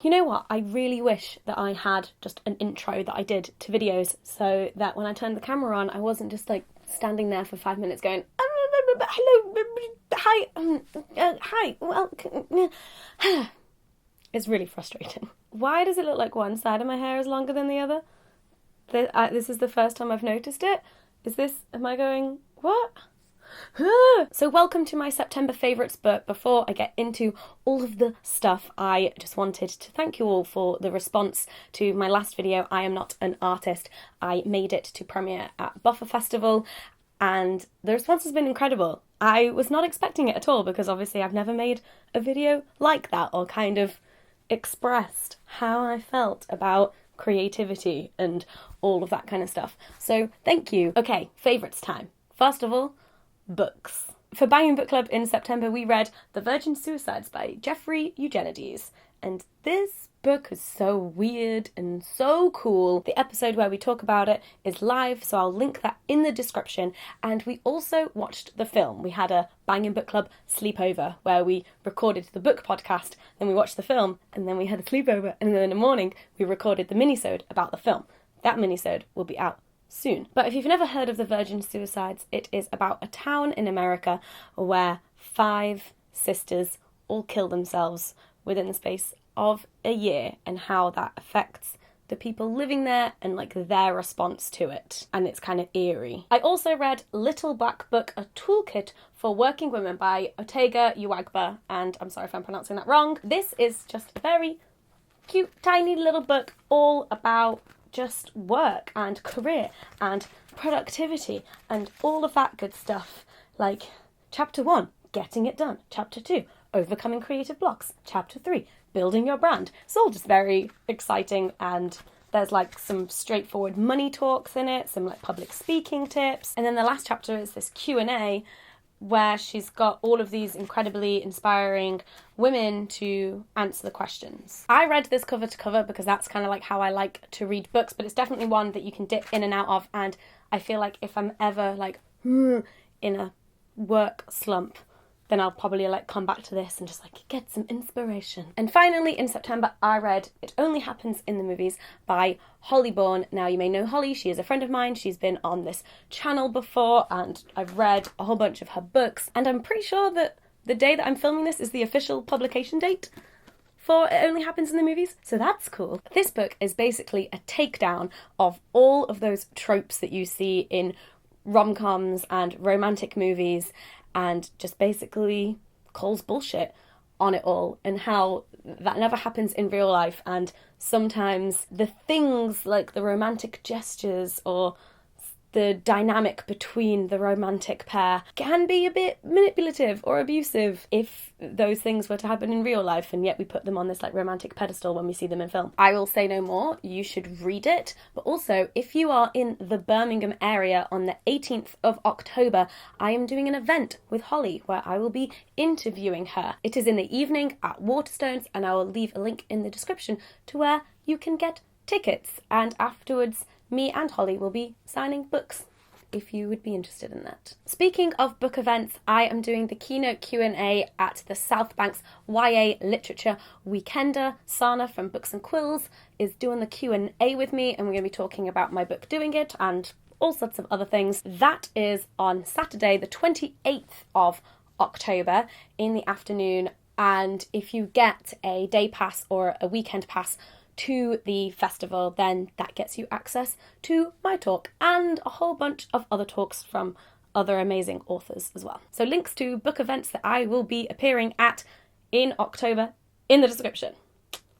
You know what? I really wish that I had just an intro that I did to videos so that when I turned the camera on, I wasn't just like standing there for 5 minutes going, hello, hi, well, it's really frustrating. Why does it look like one side of my hair is longer than the other? This is the first time I've noticed it. Am I going, what? So welcome to my September favourites, but before I get into all of the stuff, I just wanted to thank you all for the response to my last video, I Am Not an Artist. I made it to premiere at Buffer Festival and the response has been incredible. I was not expecting it at all because obviously I've never made a video like that or kind of expressed how I felt about creativity and all of that kind of stuff. So thank you. Okay, favourites time. First of all, books. For Banging Book Club in September, we read The Virgin Suicides by Jeffrey Eugenides. And this book is so weird and so cool. The episode where we talk about it is live, so I'll link that in the description. And we also watched the film. We had a Banging Book Club sleepover where we recorded the book podcast, then we watched the film, and then we had a sleepover, and then in the morning we recorded the minisode about the film. That minisode will be out soon. But if you've never heard of The Virgin Suicides, it is about a town in America where 5 sisters all kill themselves within the space of a year and how that affects the people living there and like their response to it. And it's kind of eerie. I also read Little Black Book, a toolkit for working women by Otega Uwagba, and I'm sorry if I'm pronouncing that wrong. This is just a very cute, tiny little book all about just work and career and productivity and all of that good stuff. Like chapter 1, getting it done. Chapter 2, overcoming creative blocks. Chapter 3, building your brand. It's all just very exciting, and there's like some straightforward money talks in it, some like public speaking tips. And then the last chapter is this Q&A where she's got all of these incredibly inspiring women to answer the questions. I read this cover to cover because that's kind of like how I like to read books, but it's definitely one that you can dip in and out of, and I feel like if I'm ever like in a work slump, then I'll probably like come back to this and just like get some inspiration. And finally in September I read It Only Happens in the Movies by Holly Bourne. Now you may know Holly, she is a friend of mine, she's been on this channel before and I've read a whole bunch of her books, and I'm pretty sure that the day that I'm filming this is the official publication date for It Only Happens in the Movies, so that's cool. This book is basically a takedown of all of those tropes that you see in rom-coms and romantic movies, and just basically calls bullshit on it all and how that never happens in real life, and sometimes the things like the romantic gestures or the dynamic between the romantic pair can be a bit manipulative or abusive if those things were to happen in real life, and yet we put them on this like romantic pedestal when we see them in film. I will say no more, you should read it, but also if you are in the Birmingham area on the 18th of October, I am doing an event with Holly where I will be interviewing her. It is in the evening at Waterstones, and I will leave a link in the description to where you can get tickets, and afterwards me and Holly will be signing books if you would be interested in that. Speaking of book events, I am doing the keynote Q&A at the South Banks YA Literature Weekender. Sana from Books and Quills is doing the Q&A with me, and we're going to be talking about my book Doing It and all sorts of other things. That is on Saturday the 28th of October in the afternoon, and if you get a day pass or a weekend pass to the festival, then that gets you access to my talk and a whole bunch of other talks from other amazing authors as well. So links to book events that I will be appearing at in October in the description.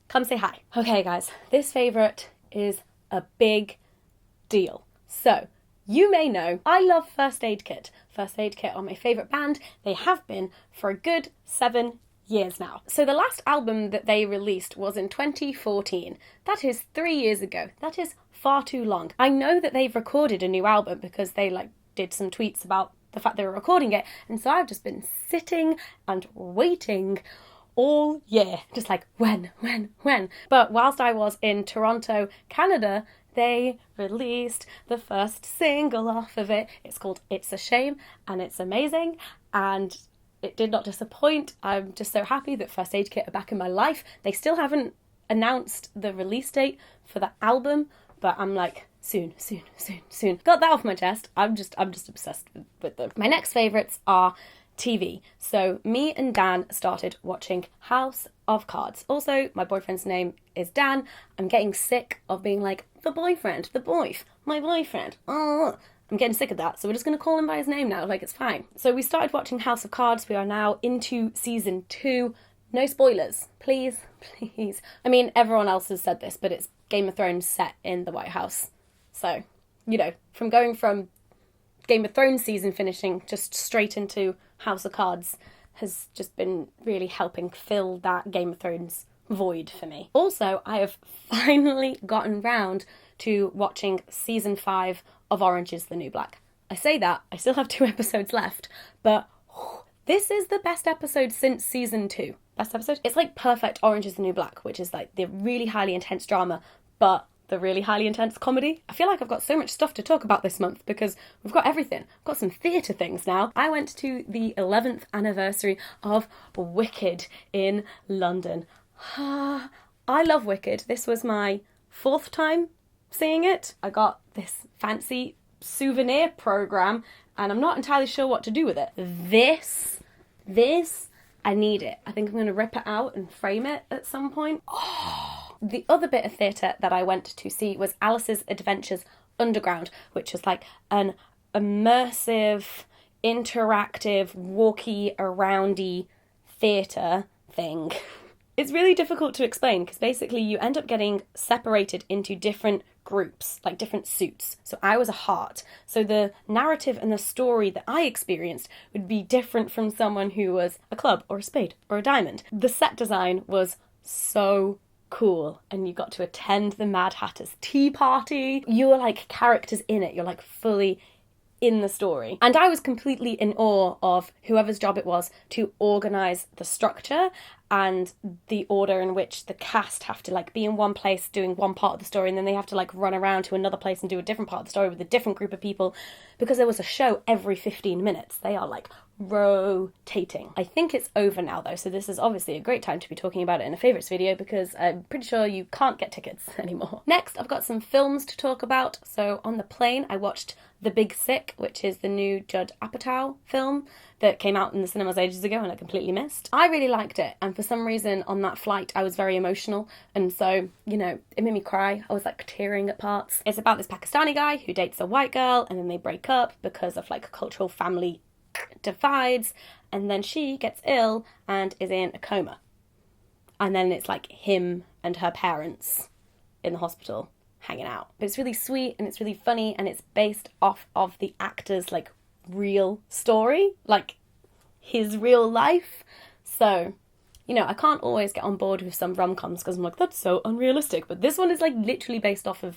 Come say hi. Okay guys, this favourite is a big deal. So you may know I love First Aid Kit. First Aid Kit are my favourite band. They have been for a good 7 years now. So the last album that they released was in 2014. That is 3 years ago. That is far too long. I know that they've recorded a new album because they like did some tweets about the fact they were recording it, and so I've just been sitting and waiting all year, just like when. But whilst I was in Toronto, Canada, they released the first single off of it. It's called It's a Shame, and it's amazing, and it did not disappoint. I'm just so happy that First Aid Kit are back in my life. They still haven't announced the release date for the album, but I'm like, soon. Got that off my chest. I'm just obsessed with them. My next favourites are TV. So me and Dan started watching House of Cards. Also, my boyfriend's name is Dan. I'm getting sick of being like, my boyfriend. Oh, I'm getting sick of that, so we're just going to call him by his name now, like it's fine. So we started watching House of Cards. We are now into season 2. No spoilers, please. I mean, everyone else has said this, but it's Game of Thrones set in the White House. So, from going from Game of Thrones season finishing just straight into House of Cards has just been really helping fill that Game of Thrones void for me. Also, I have finally gotten round to watching season 5 of Orange is the New Black. I say that, I still have 2 episodes left, but this is the best episode since season 2. Best episode? It's like perfect Orange is the New Black, which is like the really highly intense drama, but the really highly intense comedy. I feel like I've got so much stuff to talk about this month because we've got everything. I've got some theatre things now. I went to the 11th anniversary of Wicked in London. I love Wicked. This was my 4th time seeing it. I got this fancy souvenir programme and I'm not entirely sure what to do with it. This, I need it. I think I'm going to rip it out and frame it at some point. The other bit of theatre that I went to see was Alice's Adventures Underground, which was like an immersive, interactive, walky-aroundy theatre thing. It's really difficult to explain because basically you end up getting separated into different groups, like different suits. So I was a heart. So the narrative and the story that I experienced would be different from someone who was a club or a spade or a diamond. The set design was so cool and you got to attend the Mad Hatter's tea party. You were like characters in it. You're like fully in the story. And I was completely in awe of whoever's job it was to organise the structure and the order in which the cast have to like be in one place doing one part of the story and then they have to like run around to another place and do a different part of the story with a different group of people because there was a show every 15 minutes. They are like rotating. I think it's over now though, so this is obviously a great time to be talking about it in a favourites video because I'm pretty sure you can't get tickets anymore. Next, I've got some films to talk about. So on the plane, I watched The Big Sick, which is the new Judd Apatow film that came out in the cinemas ages ago and I completely missed. I really liked it, and for some reason on that flight I was very emotional, and so, it made me cry. I was like tearing at parts. It's about this Pakistani guy who dates a white girl and then they break up because of like cultural family divides, and then she gets ill and is in a coma. And then it's like him and her parents in the hospital hanging out. But it's really sweet and it's really funny and it's based off of the actor's like real story, like his real life. So, I can't always get on board with some rom-coms because I'm like, that's so unrealistic. But this one is like literally based off of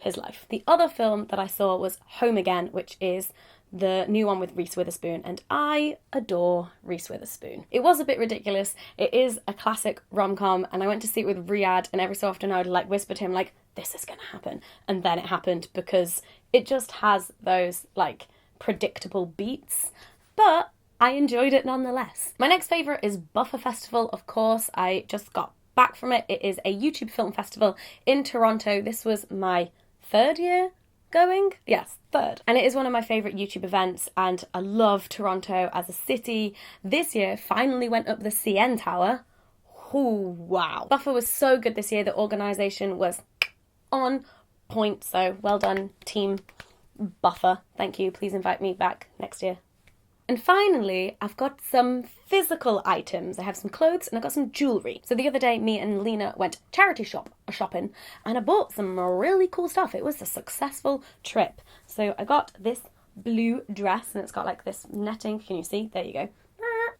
his life. The other film that I saw was Home Again, which is the new one with Reese Witherspoon, and I adore Reese Witherspoon. It was a bit ridiculous. It is a classic rom-com, and I went to see it with Riyadh, and every so often I would like whisper to him like, this is gonna happen, and then it happened because it just has those like predictable beats, but I enjoyed it nonetheless. My next favourite is Buffer Festival, of course. I just got back from it. It is a YouTube film festival in Toronto. This was my 3rd year going? Yes, 3rd. And it is one of my favourite YouTube events, and I love Toronto as a city. This year finally went up the CN Tower. Ooh, wow. Buffer was so good this year. The organisation was on point, so well done, team Buffer. Thank you. Please invite me back next year. And finally, I've got some physical items. I have some clothes and I've got some jewellery. So the other day, me and Lena went charity shopping and I bought some really cool stuff. It was a successful trip. So I got this blue dress and it's got like this netting. Can you see? There you go.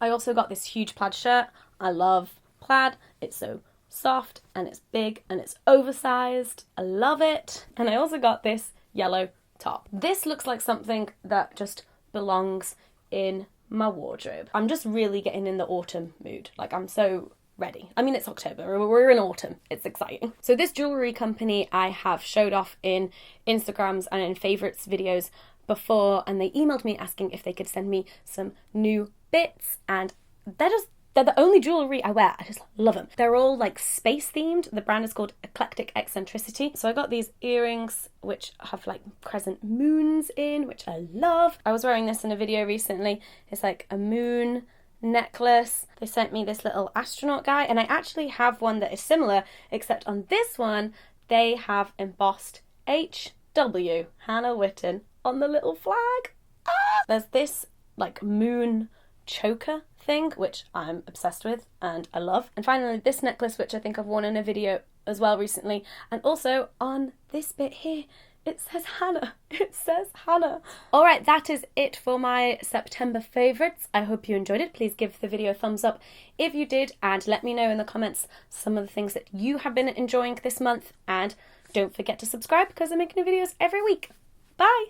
I also got this huge plaid shirt. I love plaid. It's so soft and it's big and it's oversized. I love it. And I also got this yellow top. This looks like something that just belongs in my wardrobe. I'm just really getting in the autumn mood. Like, I'm so ready. I mean, it's October. We're in autumn. It's exciting. So this jewellery company I have showed off in Instagrams and in favourites videos before, and they emailed me asking if they could send me some new bits, and they're just They're the only jewellery I wear. I just love them. They're all like space themed. The brand is called Eclectic Eccentricity. So I got these earrings which have like crescent moons in, which I love. I was wearing this in a video recently. It's like a moon necklace. They sent me this little astronaut guy, and I actually have one that is similar, except on this one they have embossed HW, Hannah Witton, on the little flag. There's this like moon choker thing, which I'm obsessed with and I love. And finally this necklace, which I think I've worn in a video as well recently. And also on this bit here, it says Hannah. It says Hannah. All right, that is it for my September favourites. I hope you enjoyed it. Please give the video a thumbs up if you did, and let me know in the comments some of the things that you have been enjoying this month. And don't forget to subscribe because I'm making new videos every week. Bye!